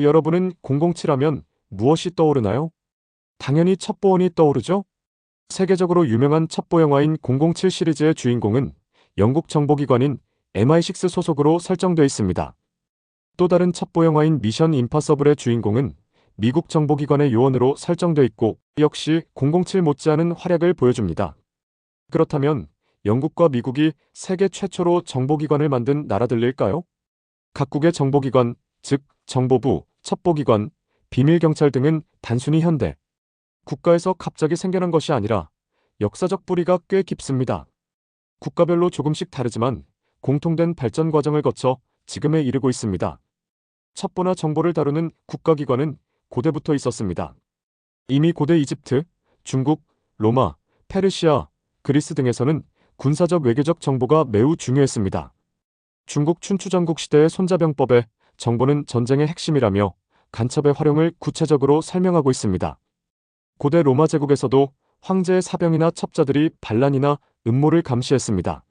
여러분은 007하면 무엇이 떠오르나요? 당연히 첩보원이 떠오르죠? 세계적으로 유명한 첩보 영화인 007 시리즈의 주인공은 영국 정보기관인 MI6 소속으로 설정되어 있습니다. 또 다른 첩보 영화인 미션 임파서블의 주인공은 미국 정보기관의 요원으로 설정되어 있고 역시 007 못지않은 활약을 보여줍니다. 그렇다면 영국과 미국이 세계 최초로 정보기관을 만든 나라들일까요? 각국의 정보기관, 즉 정보부, 첩보기관, 비밀경찰 등은 단순히 현대 국가에서 갑자기 생겨난 것이 아니라 역사적 뿌리가 꽤 깊습니다. 국가별로 조금씩 다르지만 공통된 발전 과정을 거쳐 지금에 이르고 있습니다. 첩보나 정보를 다루는 국가기관은 고대부터 있었습니다. 이미 고대 이집트, 중국, 로마, 페르시아, 그리스 등에서는 군사적 외교적 정보가 매우 중요했습니다. 중국 춘추전국 시대의 손자병법에 정보는 전쟁의 핵심이라며 간첩의 활용을 구체적으로 설명하고 있습니다. 고대 로마 제국에서도 황제의 사병이나 첩자들이 반란이나 음모를 감시했습니다.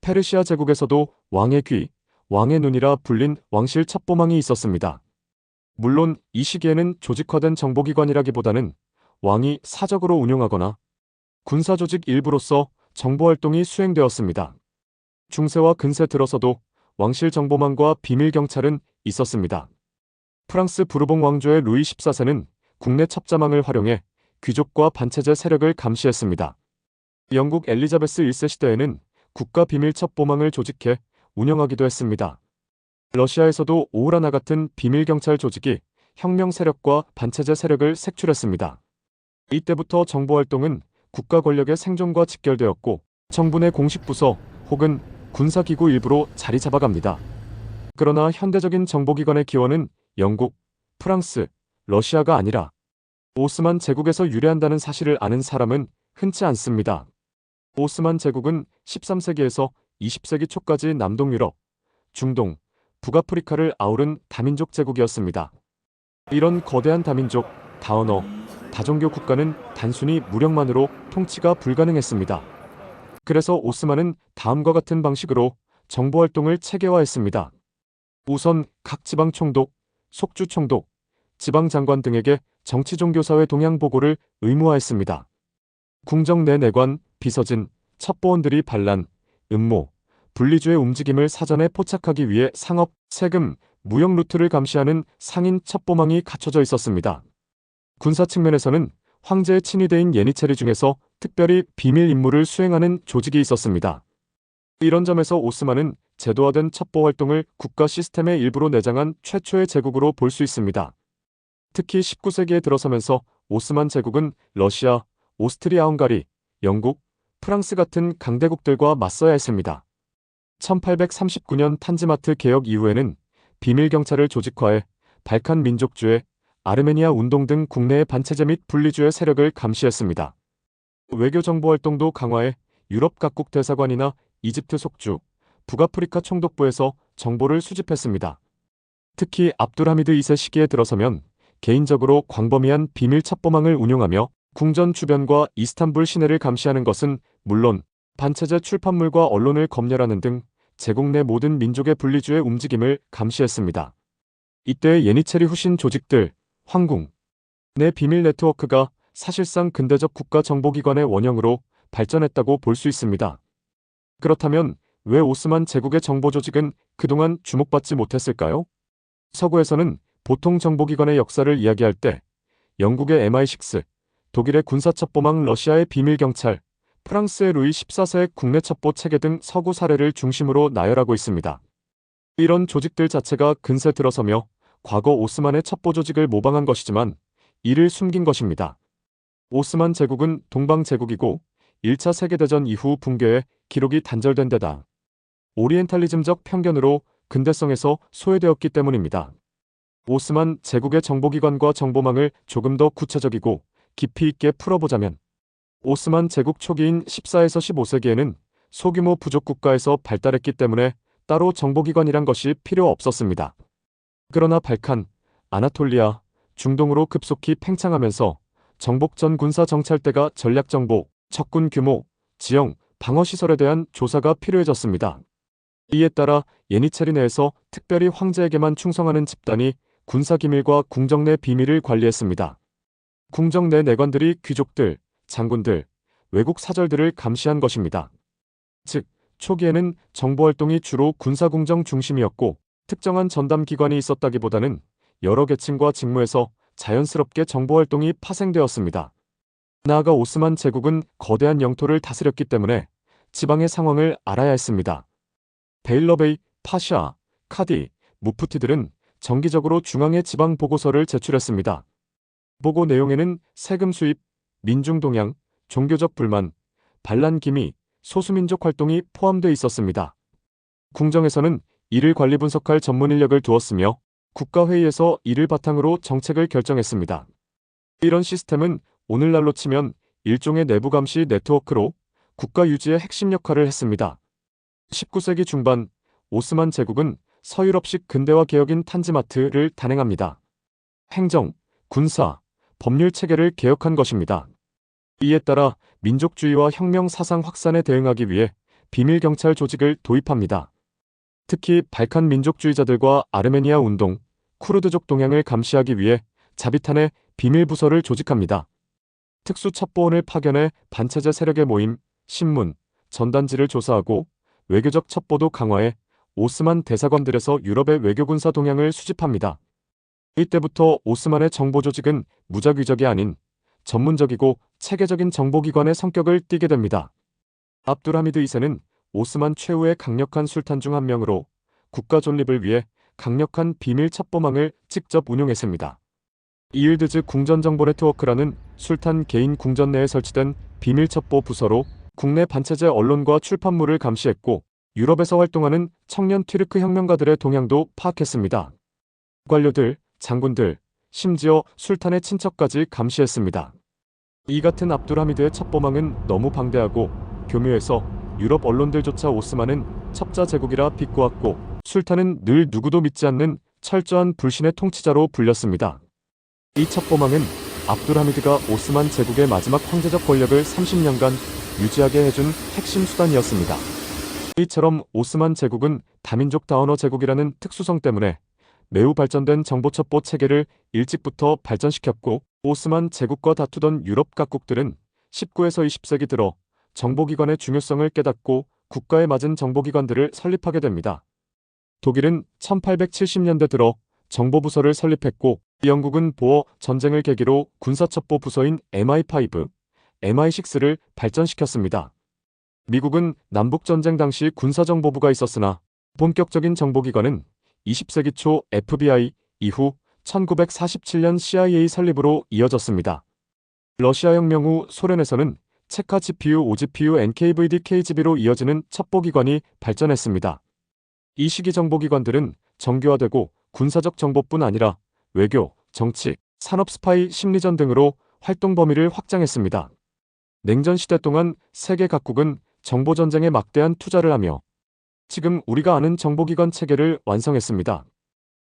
페르시아 제국에서도 왕의 귀, 왕의 눈이라 불린 왕실 첩보망이 있었습니다. 물론 이 시기에는 조직화된 정보기관이라기보다는 왕이 사적으로 운용하거나 군사조직 일부로서 정보활동이 수행되었습니다. 중세와 근세 들어서도 왕실 정보망과 비밀경찰은 있었습니다. 프랑스 부르봉 왕조의 루이 14세는 국내 첩자망을 활용해 귀족과 반체제 세력을 감시했습니다. 영국 엘리자베스 1세 시대에는 국가 비밀 첩보망을 조직해 운영하기도 했습니다. 러시아에서도 오흐라나 같은 비밀경찰 조직이 혁명 세력과 반체제 세력을 색출했습니다. 이때부터 정보활동은 국가 권력의 생존과 직결되었고 정부의 공식 부서 혹은 군사기구 일부로 자리 잡아갑니다. 그러나 현대적인 정보기관의 기원은 영국, 프랑스, 러시아가 아니라 오스만 제국에서 유래한다는 사실을 아는 사람은 흔치 않습니다. 오스만 제국은 13세기에서 20세기 초까지 남동 유럽, 중동, 북아프리카를 아우른 다민족 제국이었습니다. 이런 거대한 다민족, 다언어, 다종교 국가는 단순히 무력만으로 통치가 불가능했습니다. 그래서 오스만은 다음과 같은 방식으로 정보활동을 체계화했습니다. 우선 각 지방 총독, 속주 총독, 지방 장관 등에게 정치 종교사회 동향 보고를 의무화했습니다. 궁정 내 내관, 비서진, 첩보원들이 반란, 음모, 분리주의 움직임을 사전에 포착하기 위해 상업, 세금, 무역 루트를 감시하는 상인 첩보망이 갖춰져 있었습니다. 군사 측면에서는 황제의 친위대인 예니체리 중에서 특별히 비밀 임무를 수행하는 조직이 있었습니다. 이런 점에서 오스만은 제도화된 첩보 활동을 국가 시스템의 일부로 내장한 최초의 제국으로 볼 수 있습니다. 특히 19세기에 들어서면서 오스만 제국은 러시아, 오스트리아-헝가리, 영국, 프랑스 같은 강대국들과 맞서야 했습니다. 1839년 탄지마트 개혁 이후에는 비밀경찰을 조직화해 발칸 민족주의, 아르메니아 운동 등 국내의 반체제 및 분리주의 세력을 감시했습니다. 외교정보활동도 강화해 유럽 각국 대사관이나 이집트 속주, 북아프리카 총독부에서 정보를 수집했습니다. 특히 압둘하미드 2세 시기에 들어서면 개인적으로 광범위한 비밀 첩보망을 운용하며 궁전 주변과 이스탄불 시내를 감시하는 것은 물론 반체제 출판물과 언론을 검열하는 등 제국 내 모든 민족의 분리주의 움직임을 감시했습니다. 이때 예니체리 후신 조직들, 황궁 내 비밀 네트워크가 사실상 근대적 국가정보기관의 원형으로 발전했다고 볼 수 있습니다. 그렇다면 왜 오스만 제국의 정보조직은 그동안 주목받지 못했을까요? 서구에서는 보통 정보기관의 역사를 이야기할 때 영국의 MI6, 독일의 군사첩보망, 러시아의 비밀경찰, 프랑스의 루이 14세의 국내 첩보 체계 등 서구 사례를 중심으로 나열하고 있습니다. 이런 조직들 자체가 근세 들어서며 과거 오스만의 첩보 조직을 모방한 것이지만 이를 숨긴 것입니다. 오스만 제국은 동방 제국이고 1차 세계대전 이후 붕괴에 기록이 단절된 데다 오리엔탈리즘적 편견으로 근대성에서 소외되었기 때문입니다. 오스만 제국의 정보기관과 정보망을 조금 더 구체적이고 깊이 있게 풀어보자면 오스만 제국 초기인 14에서 15세기에는 소규모 부족 국가에서 발달했기 때문에 따로 정보기관이란 것이 필요 없었습니다. 그러나 발칸, 아나톨리아, 중동으로 급속히 팽창하면서 정복전 군사 정찰대가 전략정보, 적군 규모, 지형, 방어시설에 대한 조사가 필요해졌습니다. 이에 따라 예니체리 내에서 특별히 황제에게만 충성하는 집단이 군사 기밀과 궁정 내 비밀을 관리했습니다. 궁정 내 내관들이 귀족들, 장군들, 외국 사절들을 감시한 것입니다. 즉, 초기에는 정보활동이 주로 군사궁정 중심이었고 특정한 전담 기관이 있었다기보다는 여러 계층과 직무에서 자연스럽게 정보활동이 파생되었습니다. 나아가 오스만 제국은 거대한 영토를 다스렸기 때문에 지방의 상황을 알아야 했습니다. 베일러베이, 파샤, 카디, 무프티들은 정기적으로 중앙에 지방 보고서를 제출했습니다. 보고 내용에는 세금 수입, 민중 동향, 종교적 불만, 반란 기미, 소수민족 활동이 포함되어 있었습니다. 궁정에서는 이를 관리 분석할 전문 인력을 두었으며 국가회의에서 이를 바탕으로 정책을 결정했습니다. 이런 시스템은 오늘날로 치면 일종의 내부 감시 네트워크로 국가 유지의 핵심 역할을 했습니다. 19세기 중반 오스만 제국은 서유럽식 근대화 개혁인 탄지마트를 단행합니다. 행정, 군사, 법률 체계를 개혁한 것입니다. 이에 따라 민족주의와 혁명 사상 확산에 대응하기 위해 비밀 경찰 조직을 도입합니다. 특히 발칸 민족주의자들과 아르메니아 운동, 쿠르드족 동향을 감시하기 위해 자비탄의 비밀 부서를 조직합니다. 특수 첩보원을 파견해 반체제 세력의 모임, 신문, 전단지를 조사하고 외교적 첩보도 강화해 오스만 대사관들에서 유럽의 외교군사 동향을 수집합니다. 이때부터 오스만의 정보 조직은 무작위적이 아닌 전문적이고 체계적인 정보기관의 성격을 띠게 됩니다. 압둘하미드 2세는 오스만 최후의 강력한 술탄 중 한 명으로 국가 존립을 위해 강력한 비밀 첩보망을 직접 운용했습니다. 이일드즈 궁전정보 네트워크라는 술탄 개인 궁전 내에 설치된 비밀 첩보 부서로 국내 반체제 언론과 출판물을 감시했고 유럽에서 활동하는 청년 튀르크 혁명가들의 동향도 파악했습니다. 관료들, 장군들, 심지어 술탄의 친척까지 감시했습니다. 이 같은 압둘하미드의 첩보망은 너무 방대하고 교묘해서 유럽 언론들조차 오스만은 첩자 제국이라 비꼬았고 술탄은 늘 누구도 믿지 않는 철저한 불신의 통치자로 불렸습니다. 이 첩보망은 압둘하미드가 오스만 제국의 마지막 황제적 권력을 30년간 유지하게 해준 핵심 수단이었습니다. 이처럼 오스만 제국은 다민족 다언어 제국이라는 특수성 때문에 매우 발전된 정보첩보 체계를 일찍부터 발전시켰고 오스만 제국과 다투던 유럽 각국들은 19에서 20세기 들어 정보기관의 중요성을 깨닫고 국가에 맞은 정보기관들을 설립하게 됩니다. 독일은 1870년대 들어 정보부서를 설립했고 영국은 보어 전쟁을 계기로 군사첩보 부서인 MI5, MI6를 발전시켰습니다. 미국은 남북전쟁 당시 군사정보부가 있었으나 본격적인 정보기관은 20세기 초 FBI, 이후 1947년 CIA 설립으로 이어졌습니다. 러시아 혁명 후 소련에서는 체카 GPU, OGPU, NKVD, KGB로 이어지는 첩보기관이 발전했습니다. 이 시기 정보기관들은 정교화되고 군사적 정보뿐 아니라 외교, 정치, 산업 스파이, 심리전 등으로 활동 범위를 확장했습니다. 냉전 시대 동안 세계 각국은 정보전쟁에 막대한 투자를 하며 지금 우리가 아는 정보기관 체계를 완성했습니다.